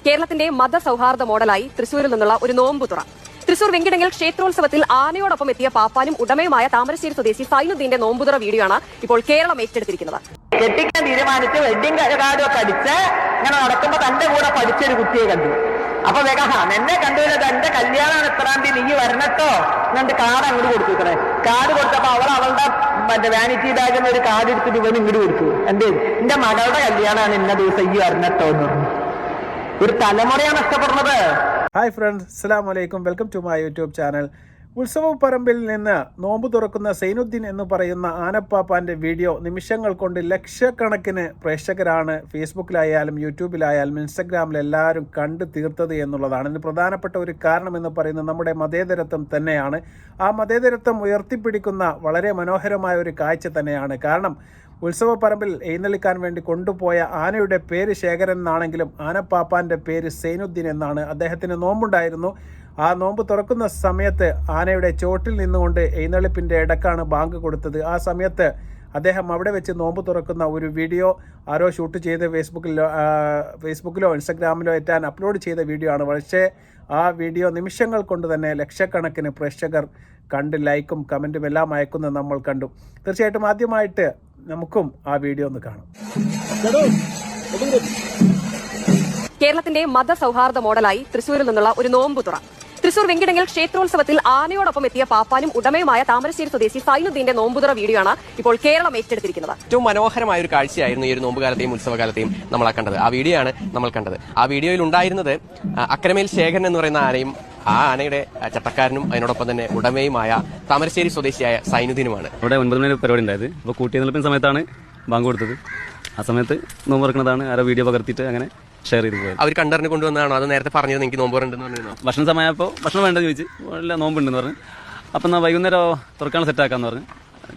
കേരളത്തിന്റെ മതസൗഹാർദ്ദ മോഡലായി തൃശൂരിൽ നിന്നുള്ള ഒരു നോമ്പുതുറ. തൃശൂർ വെങ്കിടങ്ങൽ ക്ഷേത്രോത്സവത്തിൽ ആനയോടൊപ്പം എത്തിയ പാപ്പാനും ഉടമയുമായ താമരശ്ശേരി സ്വദേശി സൈനുദ്ദീന്റെ നോമ്പുതുറ വീഡിയോ ആണ് ഇപ്പോൾ കേരളം ഏറ്റെടുത്തിരിക്കുന്നത്. കെട്ടിക്കാൻ തീരുമാനിച്ച് വെഡിങ് കാർഡൊക്കെ അടിച്ച് ഇങ്ങനെ നടക്കുമ്പോ തന്റെ കൂടെ പഠിച്ചൊരു കുട്ടിയെ കണ്ടു. അപ്പൊ വേഗം എന്നെ കണ്ടുവരുന്നത് എന്റെ കല്യാണമാണ് ഇത്രാം തീയതി നീ വരണട്ടോ എന്നിട്ട് കാർഡ് അങ്ങോട്ട് കൊടുത്തിട്ടേ. കാർഡ് കൊടുത്തപ്പോ അവളുടെ വാനിറ്റി ബാഗിൽ നിന്ന് ഒരു കാർഡ് എടുത്തിട്ട് ഇവന് ഇങ്ങോട്ട് കൊടുത്തു. എന്റെ മകളുടെ കല്യാണമാണ് ഇന്ന ദിവസം ഈ വരണട്ടോ എന്ന് പറഞ്ഞു. ഒരു തലമുറയാണ് നഷ്ടപ്പെടുന്നത്. ഹായ് ഫ്രണ്ട്സ്, അസ്സലാമു അലൈക്കും. Welcome to my YouTube channel. ഉത്സവപ്പറമ്പിൽ നിന്ന് നോമ്പ് തുറക്കുന്ന സൈനുദ്ദീൻ എന്ന് പറയുന്ന ആനപ്പാപ്പാൻ്റെ വീഡിയോ നിമിഷങ്ങൾ കൊണ്ട് ലക്ഷക്കണക്കിന് പ്രേക്ഷകരാണ് ഫേസ്ബുക്കിലായാലും യൂട്യൂബിലായാലും ഇൻസ്റ്റഗ്രാമിൽ എല്ലാവരും കണ്ടു തീർത്തത് എന്നുള്ളതാണ്. ഇതിന് പ്രധാനപ്പെട്ട ഒരു കാരണം എന്ന് പറയുന്നത് നമ്മുടെ മതേതരത്വം തന്നെയാണ്. ആ മതേതരത്വം ഉയർത്തിപ്പിടിക്കുന്ന വളരെ മനോഹരമായ ഒരു കാഴ്ച തന്നെയാണ്. കാരണം ഉത്സവപ്പറമ്പിൽ എഴുന്നള്ളിക്കാൻ വേണ്ടി കൊണ്ടുപോയ ആനയുടെ പേര് ശേഖരൻ എന്നാണെങ്കിലും ആനപ്പാപ്പാൻ്റെ പേര് സൈനുദ്ദീൻ എന്നാണ്. അദ്ദേഹത്തിന് നോമ്പുണ്ടായിരുന്നു. ആ നോമ്പ് തുറക്കുന്ന സമയത്ത് ആനയുടെ ചോട്ടിൽ നിന്നുകൊണ്ട് എഴുന്നള്ളിപ്പിൻ്റെ ഇടക്കാണ് ബാങ്ക് കൊടുത്തത്. ആ സമയത്ത് അദ്ദേഹം അവിടെ വെച്ച് നോമ്പ് തുറക്കുന്ന ഒരു വീഡിയോ ആരോ ഷൂട്ട് ചെയ്ത് ഫേസ്ബുക്കിലോ ഇൻസ്റ്റഗ്രാമിലോ എത്താൻ അപ്ലോഡ് ചെയ്ത വീഡിയോ ആണ്. പക്ഷേ ആ വീഡിയോ നിമിഷങ്ങൾ കൊണ്ട് തന്നെ ലക്ഷക്കണക്കിന് പ്രേക്ഷകർ കണ്ട് ലൈക്കും കമൻറ്റും എല്ലാം അയക്കുന്നത് നമ്മൾ കണ്ടു. തീർച്ചയായിട്ടും ആദ്യമായിട്ട് നമുക്കും ആ വീഡിയോ ഒന്ന് കാണാം. കേരളത്തിന്റെ മതസൗഹാർദ്ദ മോഡലായി തൃശൂരിൽ നിന്നുള്ള ഒരു നോമ്പുതുറ. തൃശൂർ വെങ്കിടങ്ങൽ ക്ഷേത്രോത്സവത്തിൽ ആനയോടൊപ്പം എത്തിയ പാപ്പാനും ഉടമയുമായ താമരശ്ശേരി സ്വദേശി സൈനുദ്ദീന്റെ നോമ്പുതുറ വീഡിയോ ആണ് ഇപ്പോൾ കേരളം ഏറ്റെടുത്തിരിക്കുന്നത്. ഏറ്റവും മനോഹരമായ ഒരു കാഴ്ചയായിരുന്നു ഈ ഒരു നോമ്പുകാലത്തെയും ഉത്സവകാലത്തെയും നമ്മൾ കണ്ടത്. ആ വീഡിയോ ആണ് നമ്മൾ കണ്ടത്. ആ വീഡിയോയിൽ ഉണ്ടായിരുന്നത് അക്കരമേൽ ശേഖരൻ എന്ന് പറയുന്ന ആനയും ആ ആനയുടെ ചട്ടക്കാരനും അതിനോടൊപ്പം തന്നെ ഉടമയുമായ താമരശ്ശേരി സ്വദേശിയായ സൈനുദ്ദീനുമാണ്. അവിടെ 9 മണി പരിപാടി ഉണ്ടായത്. അപ്പോൾ കൂട്ടിയെന്നുള്ളപ്പോൾ സമയത്താണ് ബാങ്ക് കൊടുത്തത്. ആ സമയത്ത് നോമ്പ് തുറക്കുന്നതാണ്. ആരോ വീഡിയോ പകർത്തിയിട്ട് അങ്ങനെ ഷെയർ ചെയ്ത് പോയത്. അവർ കണ്ടറിഞ്ഞ് കൊണ്ടുവന്നതാണോ? അത് നേരത്തെ പറഞ്ഞത് എനിക്ക് നോമ്പ് ഉണ്ടെന്ന് പറഞ്ഞു. ഭക്ഷണ സമയപ്പോൾ ഭക്ഷണം വേണ്ടെന്ന് ചോദിച്ചു. അല്ല നോമ്പുണ്ടെന്ന് പറഞ്ഞു. അപ്പം എന്നാൽ വൈകുന്നേരം തുറക്കാൻ സെറ്റാക്കാന്ന് പറഞ്ഞു.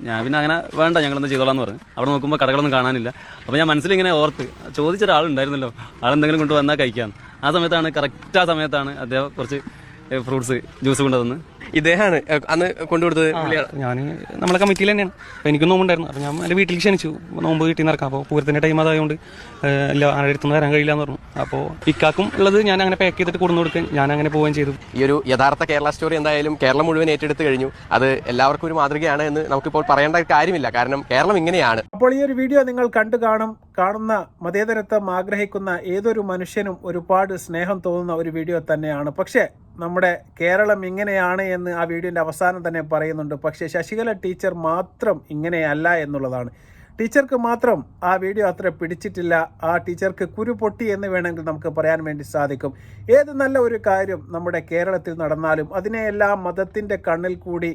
ഞാൻ പിന്നെ അങ്ങനെ വേണ്ട, ഞങ്ങളെന്താ ചെയ്തോളാന്ന് പറഞ്ഞു. അവിടെ നോക്കുമ്പോൾ കടകളൊന്നും കാണാനില്ല. അപ്പോൾ ഞാൻ മനസ്സിലിങ്ങനെ ഓർത്ത് ചോദിച്ചൊരാളുണ്ടായിരുന്നല്ലോ, ആളെന്തെങ്കിലും കൊണ്ടുവന്നാൽ കഴിക്കാം. ആ സമയത്താണ് കറക്റ്റ് ആ സമയത്താണ് അദ്ദേഹം കുറച്ച് ഫ്രൂട്ട്സ് ജ്യൂസ് കൊണ്ടുവന്ന് ഇദ്ദേഹമാണ് അന്ന് കൊണ്ടുകൊടുത്തത്. ഞാൻ നമ്മളെ കമ്മിറ്റിയിൽ തന്നെയാണ്. അപ്പോൾ എനിക്ക് നോമ്പുണ്ടായിരുന്നു. അപ്പോൾ ഞാൻ എൻ്റെ വീട്ടിൽ ക്ഷണിച്ചു. നോമ്പ് വീട്ടിൽ നിന്ന് ഇറക്കാം. അപ്പോൾ പൂരത്തിൻ്റെ ടൈം അതായതുകൊണ്ട് എല്ലാ ആരുടെ അടുത്തൊന്നും വരാൻ കഴിയില്ല എന്ന് പറഞ്ഞു. അപ്പോൾ ഇക്കാക്കും ഉള്ളത് ഞാൻ അങ്ങനെ പാക്ക് ചെയ്തിട്ട് കൊടുന്നു കൊടുക്കാൻ ഞാൻ അങ്ങനെ പോവുകയും ചെയ്തു. ഈ ഒരു യഥാർത്ഥ കേരള സ്റ്റോറി എന്തായാലും കേരളം മുഴുവൻ ഏറ്റെടുത്ത് കഴിഞ്ഞു. അത് എല്ലാവർക്കും ഒരു മാതൃകയാണ് എന്ന് നമുക്കിപ്പോൾ പറയേണ്ട കാര്യമില്ല. കാരണം കേരളം ഇങ്ങനെയാണ്. അപ്പോൾ ഈ ഒരു വീഡിയോ നിങ്ങൾ കാണുന്ന മതേതരത്വം ആഗ്രഹിക്കുന്ന ഏതൊരു മനുഷ്യനും ഒരുപാട് സ്നേഹം തോന്നുന്ന ഒരു വീഡിയോ തന്നെയാണ്. പക്ഷേ നമ്മുടെ കേരളം ഇങ്ങനെയാണ് എന്ന് ആ വീഡിയോൻ്റെ അവസാനം തന്നെ പറയുന്നുണ്ട്. പക്ഷേ ശശികല ടീച്ചർ മാത്രം ഇങ്ങനെയല്ല എന്നുള്ളതാണ്. ടീച്ചർക്ക് മാത്രം ആ വീഡിയോ അത്ര പിടിച്ചിട്ടില്ല. ആ ടീച്ചർക്ക് കുരു പൊട്ടി എന്ന് വേണമെങ്കിൽ നമുക്ക് പറയാൻ വേണ്ടി സാധിക്കും. ഏത് നല്ല ഒരു കാര്യം നമ്മുടെ കേരളത്തിൽ നടന്നാലും അതിനെയെല്ലാം മതത്തിൻ്റെ കണ്ണിൽ കൂടി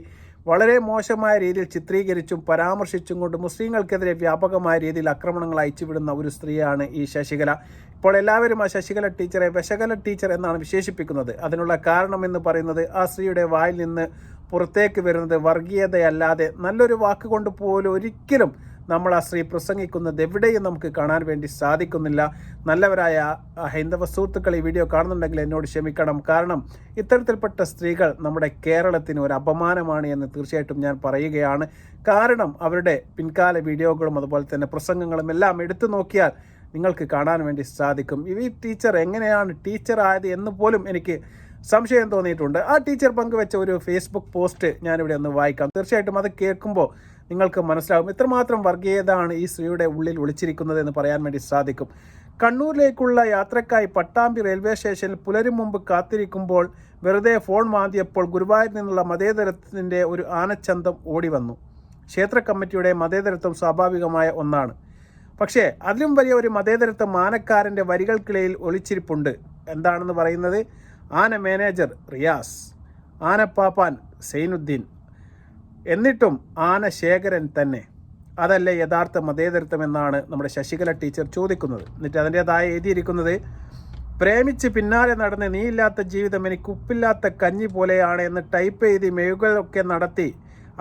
വളരെ മോശമായ രീതിയിൽ ചിത്രീകരിച്ചും പരാമർശിച്ചും കൊണ്ട് മുസ്ലിങ്ങൾക്കെതിരെ വ്യാപകമായ രീതിയിൽ ആക്രമണങ്ങൾ അയച്ചുവിടുന്ന ഒരു സ്ത്രീയാണ് ഈ ശശികല. ഇപ്പോൾ എല്ലാവരും ആ ശശികല ടീച്ചറെ വിശകല ടീച്ചർ എന്നാണ് വിശേഷിപ്പിക്കുന്നത്. അതിനുള്ള കാരണം എന്ന് പറയുന്നത് ആ സ്ത്രീയുടെ വായിൽ നിന്ന് പുറത്തേക്ക് വരുന്നത് വർഗീയതയല്ലാതെ നല്ലൊരു വാക്കുകൊണ്ട് പോലും ഒരിക്കലും നമ്മൾ ആ സ്ത്രീ പ്രസംഗിക്കുന്നത് എവിടെയും നമുക്ക് കാണാൻ വേണ്ടി സാധിക്കുന്നില്ല. നല്ലവരായ ഹൈന്ദവ സുഹൃത്തുക്കൾ ഈ വീഡിയോ കാണുന്നുണ്ടെങ്കിൽ എന്നോട് ക്ഷമിക്കണം. കാരണം ഇത്തരത്തിൽപ്പെട്ട സ്ത്രീകൾ നമ്മുടെ കേരളത്തിന് ഒരു അപമാനമാണ് എന്ന് തീർച്ചയായിട്ടും ഞാൻ പറയുകയാണ്. കാരണം അവരുടെ പിൻകാല വീഡിയോകളും അതുപോലെ തന്നെ പ്രസംഗങ്ങളും എല്ലാം എടുത്തു നോക്കിയാൽ നിങ്ങൾക്ക് കാണാൻ വേണ്ടി സാധിക്കും. ഈ ടീച്ചർ എങ്ങനെയാണ് ടീച്ചർ ആയത് എന്ന് പോലും എനിക്ക് സംശയം തോന്നിയിട്ടുണ്ട്. ആ ടീച്ചർ പങ്കുവെച്ച ഒരു ഫേസ്ബുക്ക് പോസ്റ്റ് ഞാനിവിടെ ഒന്ന് വായിക്കാം. തീർച്ചയായിട്ടും അത് കേൾക്കുമ്പോൾ നിങ്ങൾക്ക് മനസ്സിലാകും എത്രമാത്രം വർഗീയതയാണ് ഈ സ്ത്രീയുടെ ഉള്ളിൽ ഒളിച്ചിരിക്കുന്നത് എന്ന് പറയാൻ വേണ്ടി സാധിക്കും. കണ്ണൂരിലേക്കുള്ള യാത്രക്കായി പട്ടാമ്പി റെയിൽവേ സ്റ്റേഷനിൽ പുലരും മുമ്പ് കാത്തിരിക്കുമ്പോൾ വെറുതെ ഫോൺ മാന്തിയപ്പോൾ ഗുരുവായൂരിൽ നിന്നുള്ള മതേതരത്തിൻ്റെ ഒരു ആനച്ചന്തം ഓടി വന്നു. ക്ഷേത്ര കമ്മിറ്റിയുടെ മതേതരത്വം സ്വാഭാവികമായ ഒന്നാണ്. പക്ഷേ അതിലും വലിയ ഒരു മതേതരത്വം ആനക്കാരൻ്റെ വരികൾക്കിടയിൽ ഒളിച്ചിരിപ്പുണ്ട്. എന്താണെന്ന് പറയുന്നത് ആന മാനേജർ റിയാസ്, ആനപ്പാപ്പാൻ സൈനുദ്ദീൻ, എന്നിട്ടും ആന ശേഖരൻ തന്നെ. അതല്ലേ യഥാർത്ഥ മതേതരത്വം എന്നാണ് നമ്മുടെ ശശികല ടീച്ചർ ചോദിക്കുന്നത്. എന്നിട്ട് അതിൻ്റേതായ എഴുതിയിരിക്കുന്നത്, പ്രേമിച്ച് പിന്നാലെ നടന്ന് നീയില്ലാത്ത ജീവിതം എനിക്ക് ഉപ്പില്ലാത്ത കഞ്ഞി പോലെയാണ് എന്ന് ടൈപ്പ് ചെയ്ത് മെഴുകളൊക്കെ നടത്തി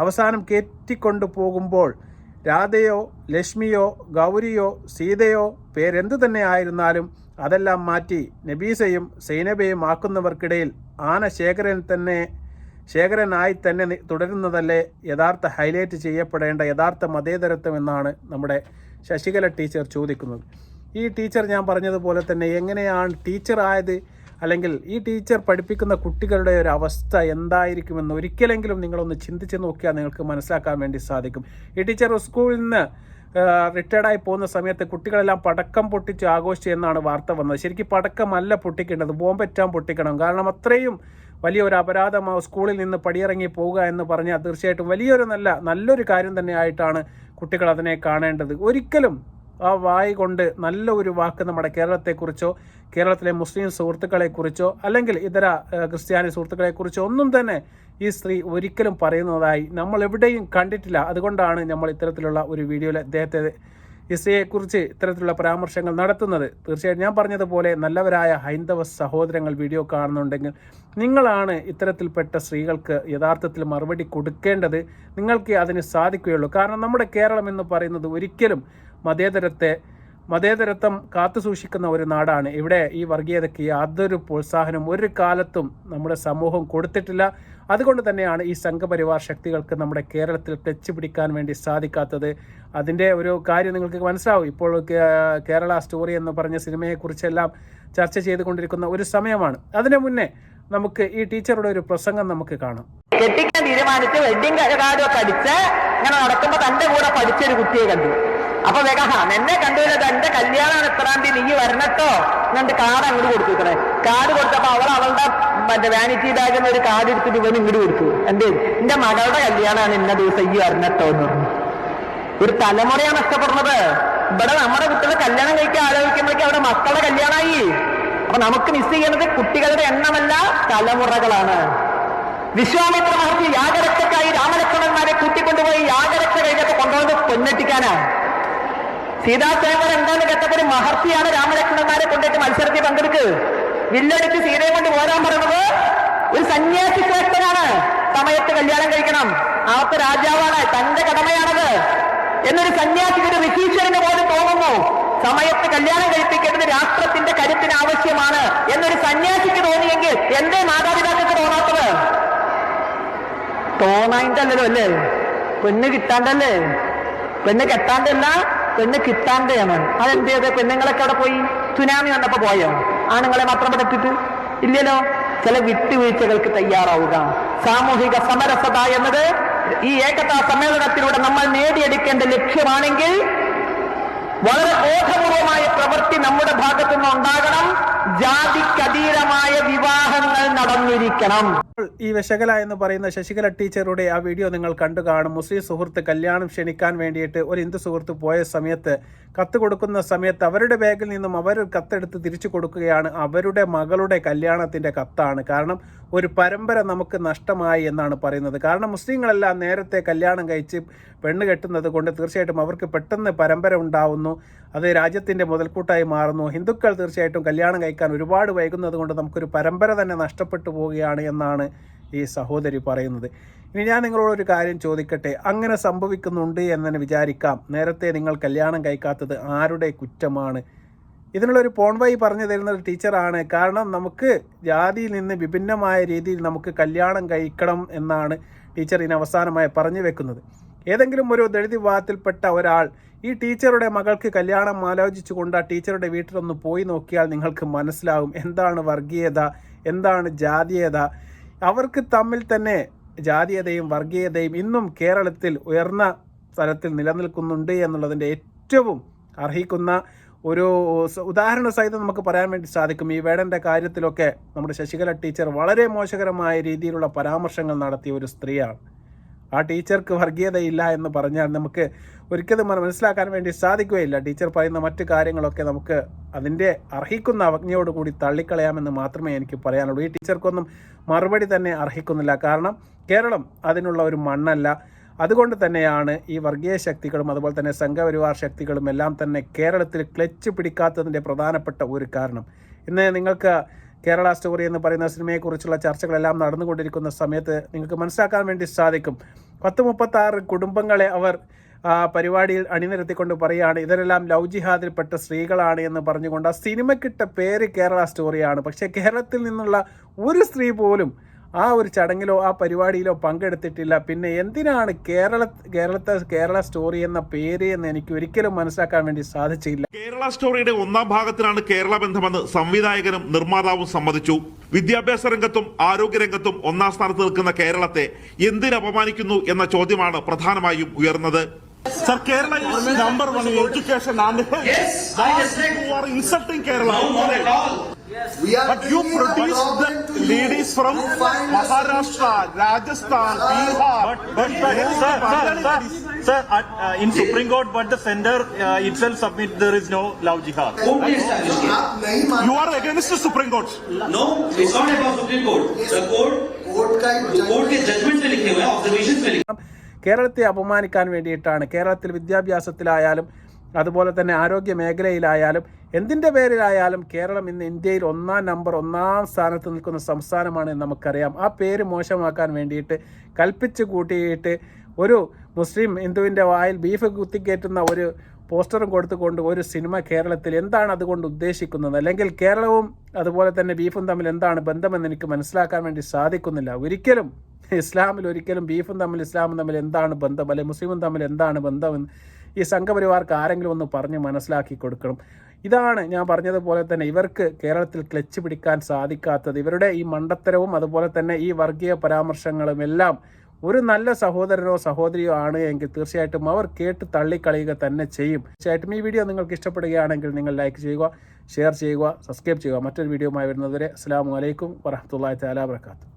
അവസാനം കയറ്റിക്കൊണ്ടു പോകുമ്പോൾ രാധയോ ലക്ഷ്മിയോ ഗൗരിയോ സീതയോ പേരെന്തു തന്നെ ആയിരുന്നാലും അതെല്ലാം മാറ്റി നബീസയും സൈനബയും ആക്കുന്നവർക്കിടയിൽ ആന ശേഖരനായി തന്നെ തുടരുന്നതല്ലേ യഥാർത്ഥ ഹൈലൈറ്റ് ചെയ്യപ്പെടേണ്ട യഥാർത്ഥ മതേതരത്വം എന്നാണ് നമ്മുടെ ശശികല ടീച്ചർ ചോദിക്കുന്നത്. ഈ ടീച്ചർ ഞാൻ പറഞ്ഞതുപോലെ തന്നെ എങ്ങനെയാണ് ടീച്ചർ ആയത്, അല്ലെങ്കിൽ ഈ ടീച്ചർ പഠിപ്പിക്കുന്ന കുട്ടികളുടെ ഒരു അവസ്ഥ എന്തായിരിക്കുമെന്ന് ഒരിക്കലെങ്കിലും നിങ്ങളൊന്ന് ചിന്തിച്ച് നോക്കിയാൽ നിങ്ങൾക്ക് മനസ്സിലാക്കാൻ വേണ്ടി സാധിക്കും. ഈ ടീച്ചർ സ്കൂളിൽ നിന്ന് റിട്ടയർഡായി പോകുന്ന സമയത്ത് കുട്ടികളെല്ലാം പടക്കം പൊട്ടിച്ച് ആഘോഷിച്ചു എന്നാണ് വാർത്ത വന്നത്. ശരിക്കും പടക്കമല്ല പൊട്ടിക്കേണ്ടത്, ബോംബെറ്റാൻ പൊട്ടിക്കണം. കാരണം അത്രയും വലിയൊരു അപരാധമാവും സ്കൂളിൽ നിന്ന് പടിയിറങ്ങി പോവുക എന്ന് പറഞ്ഞാൽ തീർച്ചയായിട്ടും വലിയൊരു നല്ലൊരു കാര്യം തന്നെയായിട്ടാണ് കുട്ടികൾ അതിനെ കാണേണ്ടത്. ഒരിക്കലും ആ വായി കൊണ്ട് നല്ല ഒരു വാക്ക് നമ്മുടെ കേരളത്തെക്കുറിച്ചോ കേരളത്തിലെ മുസ്ലിം സുഹൃത്തുക്കളെക്കുറിച്ചോ അല്ലെങ്കിൽ ഇതര ക്രിസ്ത്യാനി സുഹൃത്തുക്കളെക്കുറിച്ചോ ഒന്നും തന്നെ ഈ സ്ത്രീ ഒരിക്കലും പറയുന്നതായി നമ്മൾ എവിടെയും കണ്ടിട്ടില്ല. അതുകൊണ്ടാണ് നമ്മൾ ഇത്തരത്തിലുള്ള ഒരു വീഡിയോയിൽ ഈ സ്ത്രീയെക്കുറിച്ച് ഇത്തരത്തിലുള്ള പരാമർശങ്ങൾ നടത്തുന്നത്. തീർച്ചയായും ഞാൻ പറഞ്ഞതുപോലെ നല്ലവരായ ഹൈന്ദവ സഹോദരങ്ങൾ വീഡിയോ കാണുന്നുണ്ടെങ്കിൽ നിങ്ങളാണ് ഇത്തരത്തിൽപ്പെട്ട സ്ത്രീകൾക്ക് യഥാർത്ഥത്തിൽ മറുപടി കൊടുക്കേണ്ടത്. നിങ്ങൾക്ക് അതിന് സാധിക്കുകയുള്ളൂ. കാരണം നമ്മുടെ കേരളം എന്ന് പറയുന്നത് ഒരിക്കലും മതേതരത്വം കാത്തുസൂക്ഷിക്കുന്ന ഒരു നാടാണ്. ഇവിടെ ഈ വർഗീയതയ്ക്ക് യാതൊരു പ്രോത്സാഹനവും ഒരു കാലത്തും നമ്മുടെ സമൂഹം കൊടുത്തിട്ടില്ല. അതുകൊണ്ട് തന്നെയാണ് ഈ സംഘപരിവാർ ശക്തികൾക്ക് നമ്മുടെ കേരളത്തിൽ ടച്ച് പിടിക്കാൻ വേണ്ടി സാധിക്കാത്തത്. അതിൻ്റെ ഒരു കാര്യം നിങ്ങൾക്ക് മനസ്സിലാവും. ഇപ്പോൾ കേരള സ്റ്റോറി എന്ന് പറഞ്ഞ സിനിമയെക്കുറിച്ചെല്ലാം ചർച്ച ചെയ്തുകൊണ്ടിരിക്കുന്ന ഒരു സമയമാണ്. അതിനു മുന്നേ നമുക്ക് ഈ ടീച്ചറുടെ ഒരു പ്രസംഗം നമുക്ക് കാണാം. കെട്ടിക്കാൻ തീരുമാനിച്ച് വെഡിങ് കാർഡൊക്കെ അടിച്ച് ഇങ്ങനെ നടക്കുമ്പോ തന്റെ കൂടെ പഠിച്ചൊരു കുട്ടിയെ കണ്ടു. അപ്പൊ എന്നെ കണ്ടുപിടിച്ചത് എന്റെ കല്യാണമാണ് ഇത്രാം തീയതി നീ വരണട്ടോ എന്നിട്ട് കാർഡ് അങ്ങോട്ട് കൊടുത്തു. കാർഡ് കൊടുത്തപ്പോ അവളുടെ വാനിറ്റി ബാഗിൽ ഒരു കാർഡ് എടുത്തിട്ട് ഇവന് ഇങ്ങോട്ട് കൊടുത്തു. എന്റെ മകളുടെ കല്യാണമാണ് ഇന്ന ദിവസം ഈ വരണട്ടോ എന്ന് പറഞ്ഞു. ഒരു തലമുറയാണ് നഷ്ടപ്പെടുന്നത്. ഇവിടെ നമ്മുടെ കുട്ടികളെ കല്യാണം കഴിക്കാൻ ആലോചിക്കുമ്പോഴേക്കും അവിടെ മക്കളുടെ കല്യാണമായി. അപ്പൊ നമുക്ക് മിസ് ചെയ്യുന്നത് കുട്ടികളുടെ എണ്ണമല്ല, തലമുറകളാണ്. വിശ്വാമിത്ര മഹർഷി യാഗരക്ഷക്കായി രാമലക്ഷ്മണന്മാരെ കൂട്ടിക്കൊണ്ടുപോയി യാഗരക്ഷ കഴിഞ്ഞപ്പോ കൊണ്ടുവന്ന് പൊന്നെട്ടിക്കാനാണ്. സീതാസ്വയംവരം എന്താന്ന് കേട്ടപ്പോൾ ഒരു മഹർഷിയാണ് രാമലക്ഷ്മണന്മാരെ കൊണ്ടിട്ട് മത്സരത്തിൽ പങ്കെടുക്ക്. വില്ലടിച്ച് സീതയെ കൊണ്ട് പോരാൻ പറയുന്നത് ഒരു സന്യാസി ശ്രേഷ്ഠനാണ്. സമയത്ത് കല്യാണം കഴിക്കണം, അവർക്ക് രാജാവാണ്, തന്റെ കടമയാണത് എന്നൊരു സന്യാസിക്ക് ഒരു ഋഷീശ്വരന് പോലും തോന്നുന്നു. സമയത്ത് കല്യാണം കഴിപ്പിക്കേണ്ടത് രാഷ്ട്രത്തിന്റെ കരുത്തിന് ആവശ്യമാണ് എന്നൊരു സന്യാസിക്ക് തോന്നിയെങ്കിൽ എന്റെ മാതാപിതാക്കൾക്ക് തോന്നാത്തത്? തോന്നായിട്ടല്ലോ അല്ലേ? പെണ്ണ് കിട്ടാണ്ടല്ലേ? പെണ്ണ് കെട്ടാണ്ടല്ല, പെണ്ണ് കിട്ടാണ്ടയാണ്. അതെന്ത് ചെയ്ത്? പെണ്ണുങ്ങളൊക്കെ അവിടെ പോയി സുനാമി വന്നപ്പോ പോയോ? ആണുങ്ങളെ മാത്രം പറ്റിട്ട് ഇല്ലല്ലോ. ചില വിട്ടുവീഴ്ചകൾക്ക് തയ്യാറാവുക. സാമൂഹിക സമരസത എന്നത് ഈ ഏകതാ സമ്മേളനത്തിലൂടെ നമ്മൾ നേടിയെടുക്കേണ്ട ലക്ഷ്യമാണെങ്കിൽ വളരെ ബോധപൂർവമായ പ്രവൃത്തി നമ്മുടെ ഭാഗത്തുനിന്ന് ഉണ്ടാകണം. ജാതിക്കതീതമായ വിവാഹങ്ങൾ നടന്നിരിക്കണം. ഈ ശശികല എന്ന് പറയുന്ന ശശികല ടീച്ചറുടെ ആ വീഡിയോ നിങ്ങൾ കണ്ടു കാണും. മുസ്ലിം സുഹൃത്ത് കല്യാണം ക്ഷണിക്കാൻ വേണ്ടിയിട്ട് ഒരു ഹിന്ദു സുഹൃത്ത് പോയ സമയത്ത് കത്ത് കൊടുക്കുന്ന സമയത്ത് അവരുടെ ബാഗിൽ നിന്നും അവർ കത്തെടുത്ത് തിരിച്ചു കൊടുക്കുകയാണ്. അവരുടെ മകളുടെ കല്യാണത്തിൻ്റെ കത്താണ്. കാരണം ഒരു പരമ്പര നമുക്ക് നഷ്ടമായി എന്നാണ് പറയുന്നത്. കാരണം മുസ്ലിങ്ങളെല്ലാം നേരത്തെ കല്യാണം കഴിച്ച് പെണ്ണ് കെട്ടുന്നത് കൊണ്ട് തീർച്ചയായിട്ടും അവർക്ക് പെട്ടെന്ന് പരമ്പര ഉണ്ടാവുന്നു. അത് രാജ്യത്തിൻ്റെ മുതൽക്കൂട്ടായി മാറുന്നു. ഹിന്ദുക്കൾ തീർച്ചയായിട്ടും കല്യാണം കഴിക്കാൻ ഒരുപാട് വൈകുന്നത് കൊണ്ട് നമുക്കൊരു പരമ്പര തന്നെ നഷ്ടപ്പെട്ടു പോവുകയാണ് എന്നാണ് ഈ സഹോദരി പറയുന്നത്. ഇനി ഞാൻ നിങ്ങളോടൊരു കാര്യം ചോദിക്കട്ടെ, അങ്ങനെ സംഭവിക്കുന്നുണ്ട് എന്ന് വിചാരിക്കാം. നേരത്തെ നിങ്ങൾ കല്യാണം കഴിക്കാത്തത് ആരുടെ കുറ്റമാണ്? ഇതിനുള്ളൊരു പോൺവഴി പറഞ്ഞു തരുന്ന ഒരു ടീച്ചറാണ്. കാരണം നമുക്ക് ജാതിയിൽ നിന്ന് വിഭിന്നമായ രീതിയിൽ നമുക്ക് കല്യാണം കഴിക്കണം എന്നാണ് ടീച്ചർ ഇതിന് അവസാനമായി പറഞ്ഞു വെക്കുന്നത്. ഏതെങ്കിലും ഒരു ദളിത് വിഭാഗത്തിൽപ്പെട്ട ഒരാൾ ഈ ടീച്ചറുടെ മകൾക്ക് കല്യാണം ആലോചിച്ചുകൊണ്ട് ആ ടീച്ചറുടെ വീട്ടിലൊന്ന് പോയി നോക്കിയാൽ നിങ്ങൾക്ക് മനസ്സിലാവും എന്താണ് വർഗീയത, എന്താണ് ജാതീയത. അവർക്ക് തമ്മിൽ തന്നെ ജാതീയതയും വർഗീയതയും ഇന്നും കേരളത്തിൽ ഉയർന്ന തലത്തിൽ നിലനിൽക്കുന്നുണ്ട് എന്നുള്ളതിൻ്റെ ഏറ്റവും അർഹിക്കുന്ന ഒരു ഉദാഹരണ സഹിതം നമുക്ക് പറയാൻ വേണ്ടി സാധിക്കും. ഈ വേടൻ്റെ കാര്യത്തിലൊക്കെ നമ്മുടെ ശശികല ടീച്ചർ വളരെ മോശകരമായ രീതിയിലുള്ള പരാമർശങ്ങൾ നടത്തിയ ഒരു സ്ത്രീയാണ്. ആ ടീച്ചർക്ക് വർഗീയതയില്ല എന്ന് പറഞ്ഞാൽ നമുക്ക് ഒരിക്കലും മനസ്സിലാക്കാൻ വേണ്ടി സാധിക്കുകയില്ല. ടീച്ചർ പറയുന്ന മറ്റു കാര്യങ്ങളൊക്കെ നമുക്ക് അതിൻ്റെ അർഹിക്കുന്ന അവജ്ഞയോടുകൂടി തള്ളിക്കളയാമെന്ന് മാത്രമേ എനിക്ക് പറയാനുള്ളൂ. ഈ ടീച്ചർക്കൊന്നും മറുപടി തന്നെ അർഹിക്കുന്നില്ല. കാരണം കേരളം അതിനുള്ള ഒരു മണ്ണല്ല. അതുകൊണ്ട് തന്നെയാണ് ഈ വർഗീയ ശക്തികളും അതുപോലെ തന്നെ സംഘപരിവാർ ശക്തികളും എല്ലാം തന്നെ കേരളത്തിൽ ക്ലച്ച് പിടിക്കാത്തതിൻ്റെ പ്രധാനപ്പെട്ട ഒരു കാരണം. ഇന്ന് നിങ്ങൾക്ക് കേരള സ്റ്റോറി എന്ന് പറയുന്ന സിനിമയെക്കുറിച്ചുള്ള ചർച്ചകളെല്ലാം നടന്നുകൊണ്ടിരിക്കുന്ന സമയത്ത് നിങ്ങൾക്ക് മനസ്സിലാക്കാൻ വേണ്ടി സാധിക്കും. 1036 കുടുംബങ്ങളെ അവർ പരിപാടിയിൽ അണിനിരത്തിക്കൊണ്ട് പറയുകയാണ് ഇവരെല്ലാം ലവ് ജിഹാദിൽപ്പെട്ട സ്ത്രീകളാണ് എന്ന് പറഞ്ഞുകൊണ്ട് ആ സിനിമക്കിട്ട പേര് കേരള സ്റ്റോറിയാണ്. പക്ഷേ കേരളത്തിൽ നിന്നുള്ള ഒരു സ്ത്രീ പോലും ആ ഒരു ചടങ്ങിലോ ആ പരിപാടിയിലോ പങ്കെടുത്തിട്ടില്ല. പിന്നെ എന്തിനാണ് കേരള സ്റ്റോറി എന്ന പേര് എന്ന് എനിക്ക് ഒരിക്കലും മനസ്സിലാക്കാൻ വേണ്ടി സാധിച്ചില്ല. കേരള സ്റ്റോറിയുടെ 1-ാം ഭാഗത്തിലാണ് കേരള ബന്ധമെന്ന് സംവിധായകനും നിർമ്മാതാവും സമ്മതിച്ചു. വിദ്യാഭ്യാസ രംഗത്തും ആരോഗ്യരംഗത്തും 1-ാം സ്ഥാനത്ത് നിൽക്കുന്ന കേരളത്തെ എന്തിന് അപമാനിക്കുന്നു എന്ന ചോദ്യമാണ് പ്രധാനമായും ഉയർന്നത്. Sir, Kerala is number 1 in education and health. Yes, you are insulting Kerala. Not at all. But you produce the ladies from Maharashtra, Rajasthan, Bihar. Sir, in Supreme Court, but the sender itself submit there is no love jihad. You are against the Supreme Court. No, it's not about Supreme Court. The court के judgment में लिखे हुए हैं, observations में लिखे. കേരളത്തെ അപമാനിക്കാൻ വേണ്ടിയിട്ടാണ്. കേരളത്തിൽ വിദ്യാഭ്യാസത്തിലായാലും അതുപോലെ തന്നെ ആരോഗ്യ മേഖലയിലായാലും എന്തിൻ്റെ പേരിലായാലും കേരളം ഇന്ന് ഇന്ത്യയിൽ 1-ാം സ്ഥാനത്ത് നിൽക്കുന്ന സംസ്ഥാനമാണ് നമുക്കറിയാം. ആ പേര് മോശമാക്കാൻ വേണ്ടിയിട്ട് കൽപ്പിച്ച് കൂട്ടിയിട്ട് ഒരു മുസ്ലിം ഹിന്ദുവിൻ്റെ വായിൽ ബീഫ് കുത്തിക്കയറ്റുന്ന ഒരു പോസ്റ്ററും കൊടുത്തുകൊണ്ട് ഒരു സിനിമ കേരളത്തിൽ എന്താണ് അതുകൊണ്ട് ഉദ്ദേശിക്കുന്നത്? അല്ലെങ്കിൽ കേരളവും അതുപോലെ തന്നെ ബീഫും തമ്മിൽ എന്താണ് ബന്ധമെന്ന് എനിക്ക് മനസ്സിലാക്കാൻ വേണ്ടി സാധിക്കുന്നില്ല. ഒരിക്കലും ഇസ്ലാമിൽ ഒരിക്കലും ബീഫും തമ്മിൽ ഇസ്ലാമും തമ്മിൽ എന്താണ് ബന്ധം, അല്ലെങ്കിൽ മുസ്ലിമും തമ്മിൽ എന്താണ് ബന്ധമെന്ന് ഈ സംഘപരിവാർക്ക് ആരെങ്കിലും ഒന്ന് പറഞ്ഞ് മനസ്സിലാക്കി കൊടുക്കണം. ഇതാണ് ഞാൻ പറഞ്ഞതുപോലെ തന്നെ ഇവർക്ക് കേരളത്തിൽ ക്ലച്ച് പിടിക്കാൻ സാധിക്കാത്തത്. ഇവരുടെ ഈ മണ്ടത്തരവും അതുപോലെ തന്നെ ഈ വർഗീയ പരാമർശങ്ങളും എല്ലാം ഒരു നല്ല സഹോദരനോ സഹോദരിയോ ആണ് എങ്കിൽ തീർച്ചയായിട്ടും അവർ കേട്ട് തള്ളിക്കളയുക തന്നെ ചെയ്യും. തീർച്ചയായിട്ടും ഈ വീഡിയോ നിങ്ങൾക്ക് ഇഷ്ടപ്പെടുകയാണെങ്കിൽ നിങ്ങൾ ലൈക്ക് ചെയ്യുക, ഷെയർ ചെയ്യുക, സബ്സ്ക്രൈബ് ചെയ്യുക. മറ്റൊരു വീഡിയോയുമായി വരുന്നതുവരെ അസ്സലാമു അലൈക്കും വറഹ്മത്തുള്ളാഹി തആല വബറകാതുഹു.